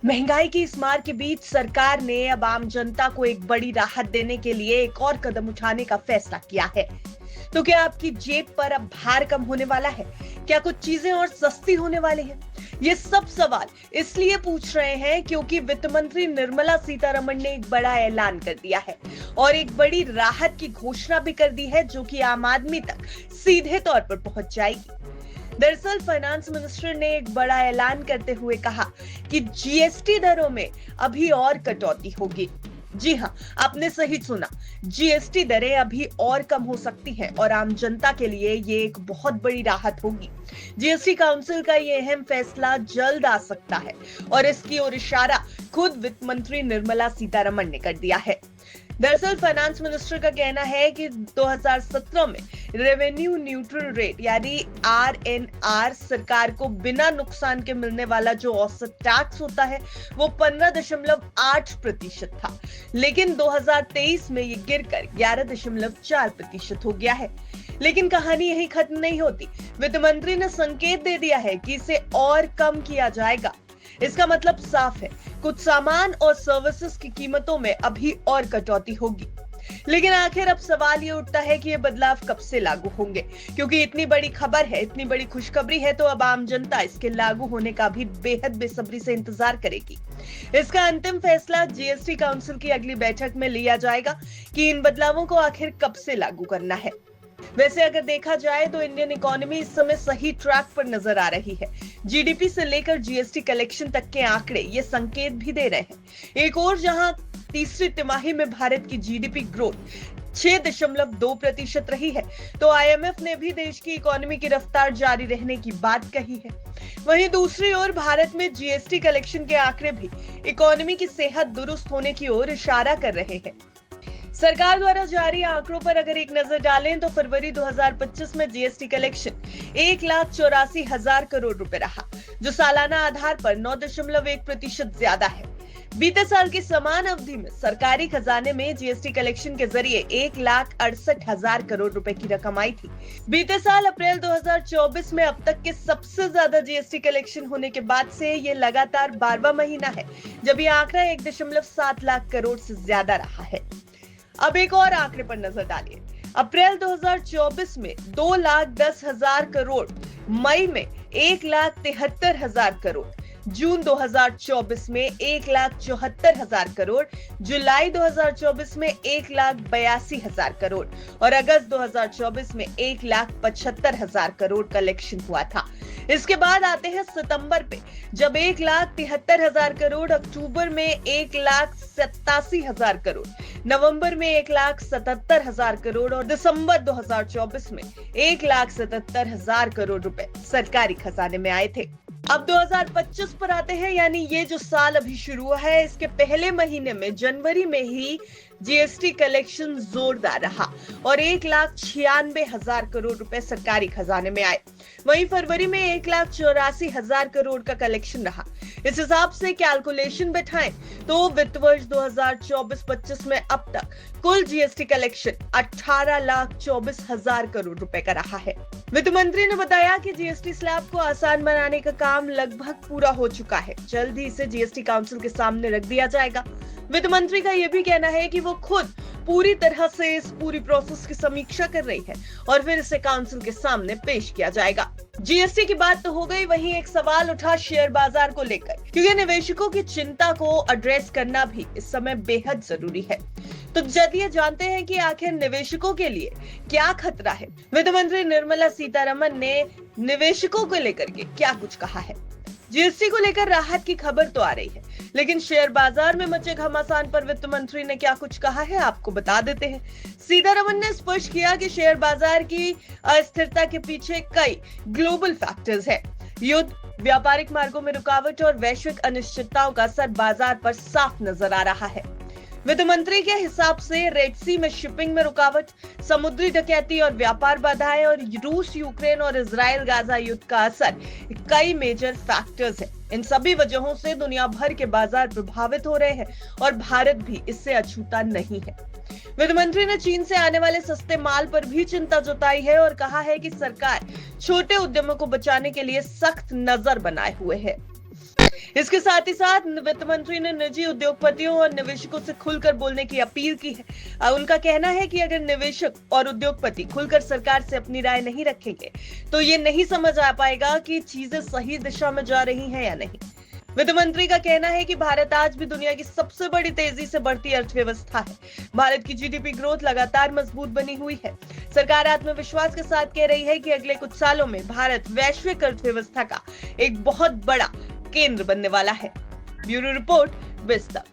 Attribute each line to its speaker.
Speaker 1: महंगाई की इस मार के बीच सरकार ने अब आम जनता को एक बड़ी राहत देने के लिए एक और कदम उठाने का फैसला किया है। तो क्या आपकी जेब पर अब भार कम होने वाला है? क्या कुछ चीजें और सस्ती होने वाली हैं? ये सब सवाल इसलिए पूछ रहे हैं क्योंकि वित्त मंत्री निर्मला सीतारमण ने एक बड़ा ऐलान कर दिया है और एक बड़ी राहत की घोषणा भी कर दी है, जो कि आम आदमी तक सीधे तौर पर पहुंच जाएगी। दरअसल फाइनेंस मिनिस्टर ने एक बड़ा ऐलान करते हुए कहा कि जीएसटी दरों में अभी और कटौती होगी। जी हाँ, आपने सही सुना, जीएसटी दरें अभी और कम हो सकती हैं और आम जनता के लिए ये एक बहुत बड़ी राहत होगी। जीएसटी काउंसिल का ये अहम फैसला जल्द आ सकता है और इसकी ओर इशारा खुद वित्त मंत्री निर्मला सीतारमण ने कर दिया है। दरअसल फाइनेंस मिनिस्टर का कहना है कि 2017 में रेवेन्यू न्यूट्रल रेट यानी आरएनआर सरकार को बिना नुकसान के मिलने वाला जो औसत टैक्स होता है वो 15.8% था, लेकिन 2023 में ये गिरकर 11.4% हो गया है। लेकिन कहानी यही खत्म नहीं होती। वित्त मंत्री ने संकेत दे दिया है कि इसे और कम किया जाएगा। इसका मतलब साफ है, कुछ सामान और सर्विसेज की कीमतों में अभी और कटौती होगी। लेकिन आखिर अब सवाल ये उठता है कि ये बदलाव कब से लागू होंगे, क्योंकि इतनी बड़ी खबर है, इतनी बड़ी खुशखबरी है, तो अब आम जनता इसके लागू होने का भी बेहद बेसब्री से इंतजार करेगी। इसका अंतिम फैसला जीएसटी काउंसिल की अगली बैठक में लिया जाएगा कि इन बदलावों को आखिर कब से लागू करना है। वैसे अगर देखा जाए तो इंडियन इकोनॉमी इस समय सही ट्रैक पर नजर आ रही है। जीडीपी से लेकर जीएसटी कलेक्शन तक के आंकड़े ये संकेत भी दे रहे हैं। एक और जहां तीसरी तिमाही में भारत की जीडीपी ग्रोथ 6.2% रही है, तो आईएमएफ ने भी देश की इकोनॉमी की रफ्तार जारी रहने की बात कही है। वहीं दूसरी ओर भारत में जीएसटी कलेक्शन के आंकड़े भी इकोनॉमी की सेहत दुरुस्त होने की ओर इशारा कर रहे हैं। सरकार द्वारा जारी आंकड़ों पर अगर एक नजर डालें तो फरवरी 2025 में जीएसटी कलेक्शन 1,84,000 करोड़ रुपए रहा, जो सालाना आधार पर 9.1% ज्यादा है। बीते साल की समान अवधि में सरकारी खजाने में जीएसटी कलेक्शन के जरिए 1,68,000 करोड़ रुपए की रकम आई थी। बीते साल अप्रैल 2024 में अब तक के सबसे ज्यादा जीएसटी कलेक्शन होने के बाद से ये लगातार 12वां महीना है जब ये आंकड़ा 1.7 लाख करोड़ से ज्यादा रहा है। अब एक और आंकड़े पर नजर डालिए। अप्रैल 2024 में 2,10,000 करोड़, मई में 1,73,000 करोड़, जून 2024 में 1,74,000 करोड़, जुलाई 2024 में 1,82,000 करोड़ और अगस्त 2024 में 1,75,000 करोड़ कलेक्शन हुआ था। इसके बाद आते हैं सितंबर पे, जब 1,73,000 करोड़, अक्टूबर में 1,87,000 करोड़, नवंबर में 1,77,000 करोड़ और दिसंबर 2024 में 1,77,000 करोड़ रुपए सरकारी खजाने में आए थे। अब 2025 पर आते हैं, यानी ये जो साल अभी शुरू हुआ है, इसके पहले महीने में जनवरी में ही जीएसटी कलेक्शन जोरदार रहा और 1,96,000 करोड़ रुपए सरकारी खजाने में आए। वहीं फरवरी में 1,84,000 करोड़ का कलेक्शन रहा। इस हिसाब से कैलकुलेशन बैठाएं तो वित्त वर्ष 2024-25 में अब तक कुल जीएसटी कलेक्शन 18,24,000 करोड़ रुपए का रहा है। वित्त मंत्री ने बताया कि जीएसटी स्लैब को आसान बनाने का काम लगभग पूरा हो चुका है। जल्द ही इसे जीएसटी काउंसिल के सामने रख दिया जाएगा। वित्त मंत्री का यह भी कहना है कि वो खुद पूरी तरह से इस पूरी प्रोसेस की समीक्षा कर रही है और फिर इसे काउंसिल के सामने पेश किया जाएगा। जीएसटी की बात तो हो गई, वहीं एक सवाल उठा शेयर बाजार को लेकर, क्योंकि निवेशकों की चिंता को एड्रेस करना भी इस समय बेहद जरूरी है। तो चलिए जानते हैं कि आखिर निवेशकों के लिए क्या खतरा है। वित्त मंत्री निर्मला सीतारमण ने निवेशकों को लेकर के क्या कुछ कहा है। जीएसटी को लेकर राहत की खबर तो आ रही है, लेकिन शेयर बाजार में मचे घमासान पर वित्त मंत्री ने क्या कुछ कहा है, आपको बता देते हैं। सीतारमण ने स्पष्ट किया कि शेयर बाजार की अस्थिरता के पीछे कई ग्लोबल फैक्टर्स हैं। युद्ध, व्यापारिक मार्गों में रुकावट और वैश्विक अनिश्चितताओं का असर बाजार पर साफ नजर आ रहा है। वित्त मंत्री के हिसाब से रेड सी में शिपिंग में रुकावट, समुद्री डकैती और व्यापार बाधाएं और रूस, यूक्रेन और इजराइल गाजा युद्ध का असर कई मेजर फैक्टर्स हैं। इन सभी वजहों से दुनिया भर के बाजार प्रभावित हो रहे हैं और भारत भी इससे अछूता नहीं है। वित्त मंत्री ने चीन से आने वाले सस्ते माल पर भी चिंता जताई है और कहा है कि सरकार छोटे उद्यमों को बचाने के लिए सख्त नजर बनाए हुए है। इसके साथ ही साथ वित्त मंत्री ने निजी उद्योगपतियों और निवेशकों से खुलकर बोलने की अपील की है। उनका कहना है कि अगर निवेशक और उद्योगपति खुलकर सरकार से अपनी राय नहीं रखेंगे तो ये नहीं समझ आ पाएगा कि चीजें सही दिशा में जा रही हैं या नहीं। वित्त मंत्री का कहना है कि भारत आज भी दुनिया की सबसे बड़ी तेजी से बढ़ती अर्थव्यवस्था है। भारत की जीडीपी ग्रोथ लगातार मजबूत बनी हुई है। सरकार आत्मविश्वास के साथ कह रही है कि अगले कुछ सालों में भारत वैश्विक अर्थव्यवस्था का एक बहुत बड़ा केंद्र बनने वाला है। Bureau report, विस्तक।